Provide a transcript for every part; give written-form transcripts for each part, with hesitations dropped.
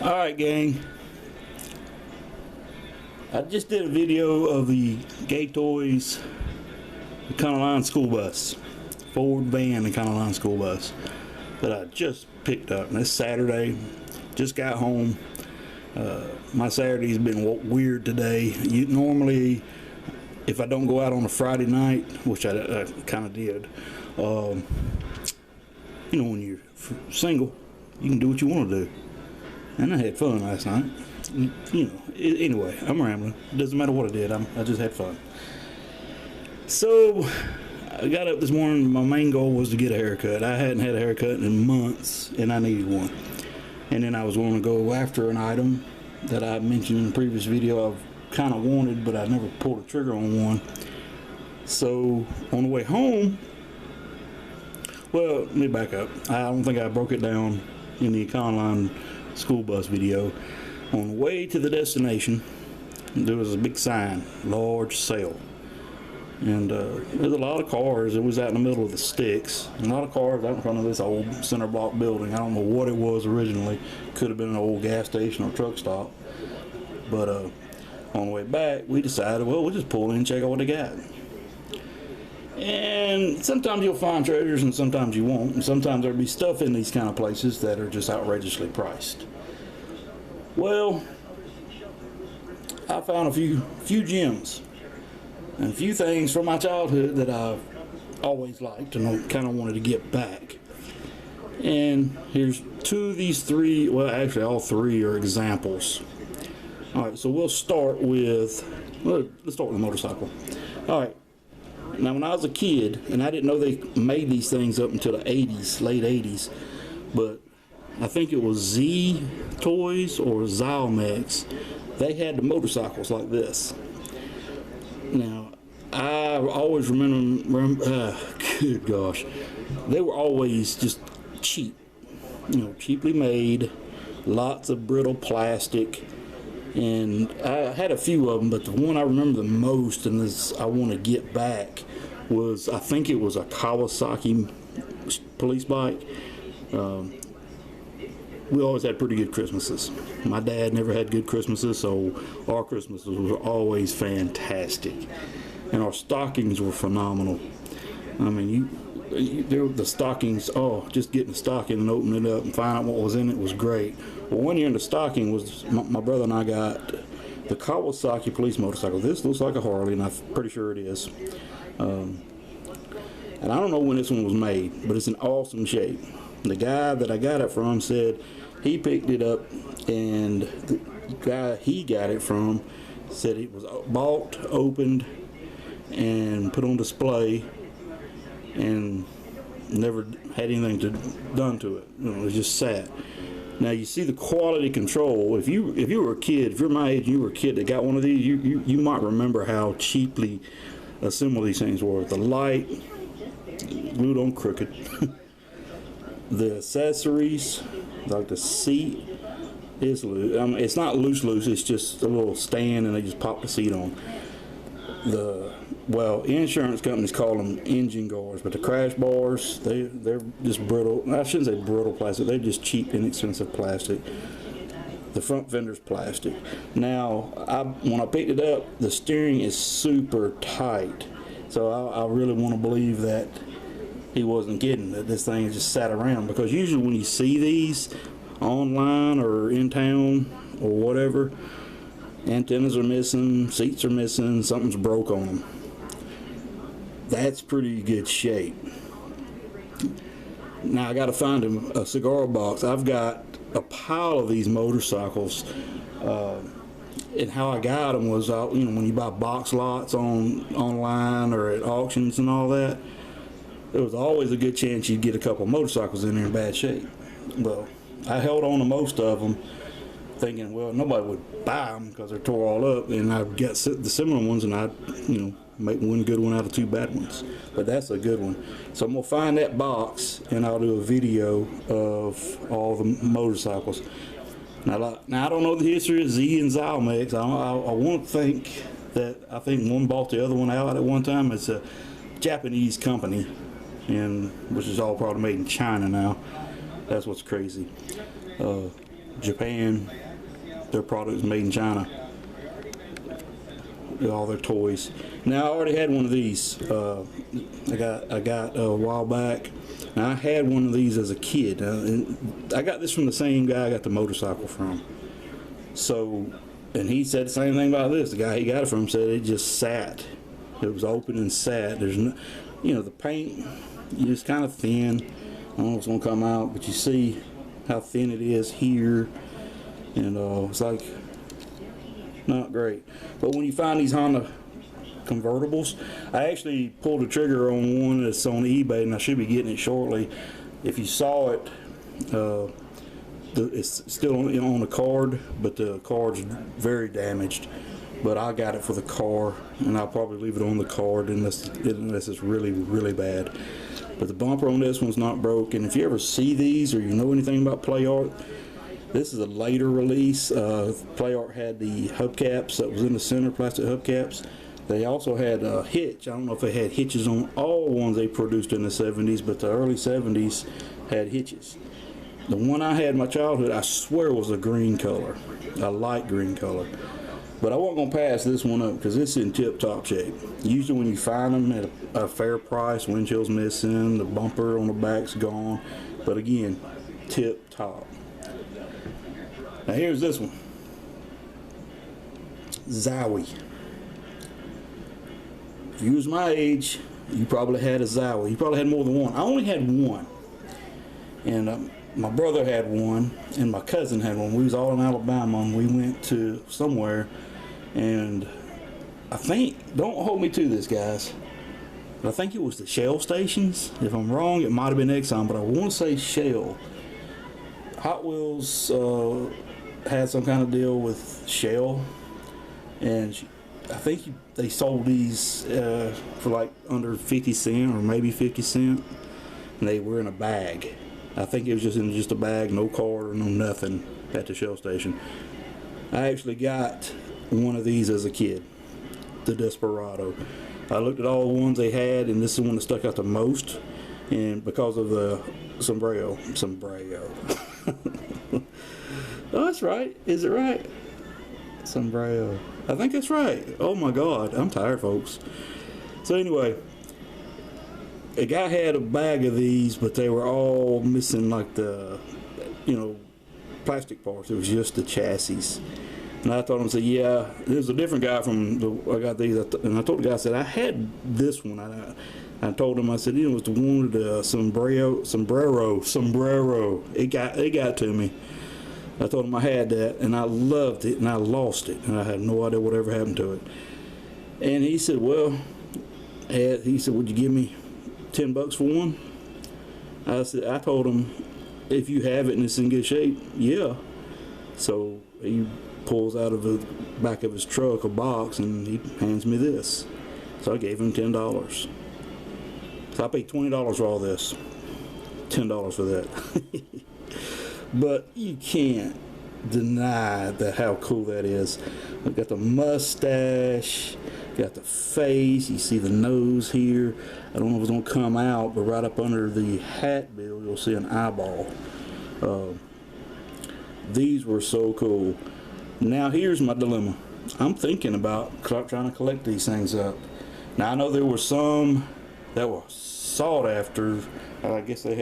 Alright, gang. I just did a video of the Gay Toys Econoline school bus. Ford van Econoline school bus that I just picked up. And it's Saturday. Just got home. My Saturday's been weird today. Normally, if I don't go out on a Friday night, which I kind of did, you know, when you're single, you can do what you want to do. And I had fun last night. You know, anyway, I'm rambling. It doesn't matter what I did. I just had fun. So, I got up this morning. My main goal was to get a haircut. I hadn't had a haircut in months, and I needed one. And then I was going to go after an item that I mentioned in the previous video I've kind of wanted, but I never pulled the trigger on one. So, on the way home, well, let me back up. I don't think I broke it down in the Econoline school bus video. On the way to the destination, there was a big sign, large sale. And there's a lot of cars. It was out in the middle of the sticks. A lot of cars out in front of this old center block building. I don't know what it was originally. Could have been an old gas station or truck stop. But on the way back, we decided, well, we'll just pull in and check out what they got. And sometimes you'll find treasures and sometimes you won't. And sometimes there'll be stuff in these kind of places that are just outrageously priced. Well, I found a few gems and a few things from my childhood that I've always liked and kind of wanted to get back. And here's two of these three, well, actually all three are examples. Alright, so we'll start with, well, let's start with the motorcycle. Alright, now when I was a kid, and I didn't know they made these things up until the 80s, late 80s, but I think it was Z Toys or Zylmex. They had the motorcycles like this. Now, I always remember good gosh, they were always just cheap. You know, cheaply made, lots of brittle plastic. And I had a few of them, but the one I remember the most and this I want to get back was, I think it was a Kawasaki police bike. We always had pretty good Christmases. My dad never had good Christmases, so our Christmases were always fantastic. And our stockings were phenomenal. I mean, the stockings, oh, just getting the stocking and opening it up and finding out what was in it was great. Well, one year in the stocking was, my brother and I got the Kawasaki police motorcycle. This looks like a Harley, and I'm pretty sure it is. And I don't know when this one was made, but it's in awesome shape. The guy that I got it from said he picked it up, and the guy he got it from said it was bought, opened, and put on display, and never had anything done to it. You know, it just sat. Now you see the quality control. If you were a kid, if you're my age, and you were a kid that got one of these, you might remember how cheaply assembled these things were. The light glued on crooked. The accessories, like the seat, is loose. I mean, it's not loose. It's just a little stand, and they just pop the seat on. Well, insurance companies call them engine guards, but the crash bars, they're just brittle. I shouldn't say brittle plastic. They're just cheap, inexpensive plastic. The front fender's plastic. Now, when I picked it up, the steering is super tight. So I really want to believe that he wasn't kidding, that this thing just sat around, because usually when you see these online or in town or whatever, antennas are missing, seats are missing, something's broke on them. That's pretty good shape. Now I got to find a cigar box. I've got a pile of these motorcycles, and how I got them was, you know, when you buy box lots online or at auctions and all that, there was always a good chance you'd get a couple of motorcycles in there in bad shape. Well, I held on to most of them, thinking, well, nobody would buy them because they're tore all up, and I'd get the similar ones, and I'd, you know, make one good one out of two bad ones. But that's a good one. So I'm gonna find that box, and I'll do a video of all the motorcycles. Now I don't know the history of Z and Zylmex. I want to think that I think one bought the other one out at one time. It's a Japanese company, and which is all probably made in China now. That's what's crazy. Japan. Their products made in China. All their toys. Now I already had one of these. I got a while back. Now I had one of these as a kid. And I got this from the same guy I got the motorcycle from. So, and he said the same thing about this. The guy he got it from said it just sat. It was open and sat. There's no, the paint is kind of thin. I don't know if it's gonna come out, but you see how thin it is here, and it's like not great. But when you find these Honda convertibles, I actually pulled the trigger on one that's on eBay, and I should be getting it shortly. If you saw it, it's still on the card, but the card's very damaged. But I got it for the car, and I'll probably leave it on the card unless it's really, really bad. But the bumper on this one's not broke. And if you ever see these or you know anything about Playart, this is a later release. Playart had the hubcaps that was in the center, plastic hubcaps. They also had a hitch. I don't know if they had hitches on all ones they produced in the 70s, but the early 70s had hitches. The one I had in my childhood, I swear, was a green color, a light green color. But I wasn't going to pass this one up because it's in tip-top shape. Usually when you find them at a fair price, windshield's missing, the bumper on the back's gone. But again, tip-top. Now here's this one. Zowee. If you was my age, you probably had a Zowee. You probably had more than one. I only had one. And my brother had one, and my cousin had one. We was all in Alabama, and we went to somewhere, and I think, don't hold me to this, guys, but I think it was the Shell stations. If I'm wrong, it might have been Exxon, but I want to say Shell. Hot Wheels had some kind of deal with Shell, and I think they sold these for like under 50 cents or maybe 50 cents, and they were in a bag. I think it was just in a bag, no card or no nothing at the Shell station. I actually got one of these as a kid, the Desperado. I looked at all the ones they had, and this is the one that stuck out the most, and because of the sombrero. Oh, that's right. Is it right? Sombrero. I think that's right. Oh my God, I'm tired, folks. So anyway, a guy had a bag of these, but they were all missing like the, plastic parts. It was just the chassis. And I told him, said, yeah, there's a different guy I got these. And I told the guy, I said, I had this one. I told him, I said, it was the one with the sombrero. It got to me. I told him I had that, and I loved it, and I lost it, and I had no idea whatever happened to it. And he said, well, would you give me $10 for one? I told him, if you have it and it's in good shape, yeah. So he pulls out of the back of his truck a box, and he hands me this. So I gave him $10. So I paid $20 for all this. $10 for that. But you can't deny how cool that is. I've got the mustache, got the face, you see the nose here. I don't know if it's going to come out, but right up under the hat bill, you'll see an eyeball. These were so cool. Now here's my dilemma. I'm thinking about trying to collect these things up. Now I know there were some that were sought after. I guess they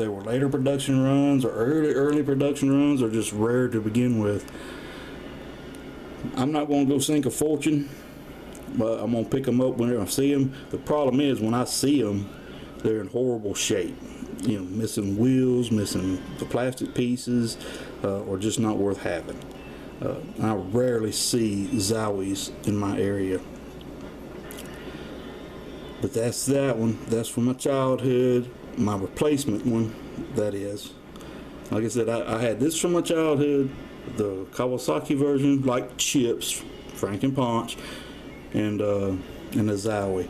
were later production runs or early production runs, or just rare to begin with. I'm not going to go sink a fortune, but I'm going to pick them up whenever I see them. The problem is, when I see them, they're in horrible shape. Missing wheels, missing the plastic pieces, or just not worth having. I rarely see Zowees in my area. But that's that one. That's from my childhood. My replacement one, that is. Like I said, I had this from my childhood, the Kawasaki version, like Chips, Frank and Punch, and the Zowee.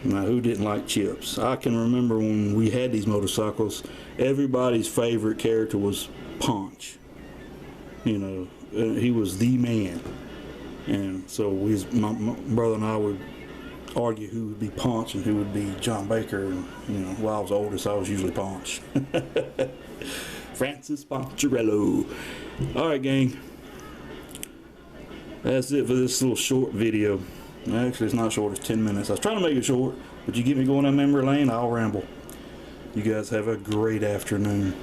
Now, who didn't like Chips? I can remember when we had these motorcycles, everybody's favorite character was Punch. He was the man. And so my brother and I would argue who would be Punch and who would be John Baker. And while I was oldest, I was usually Punch. Francis Poncherello. Alright, gang. That's it for this little short video. Actually, it's not short, it's 10 minutes. I was trying to make it short, but you get me going down memory lane, I'll ramble. You guys have a great afternoon.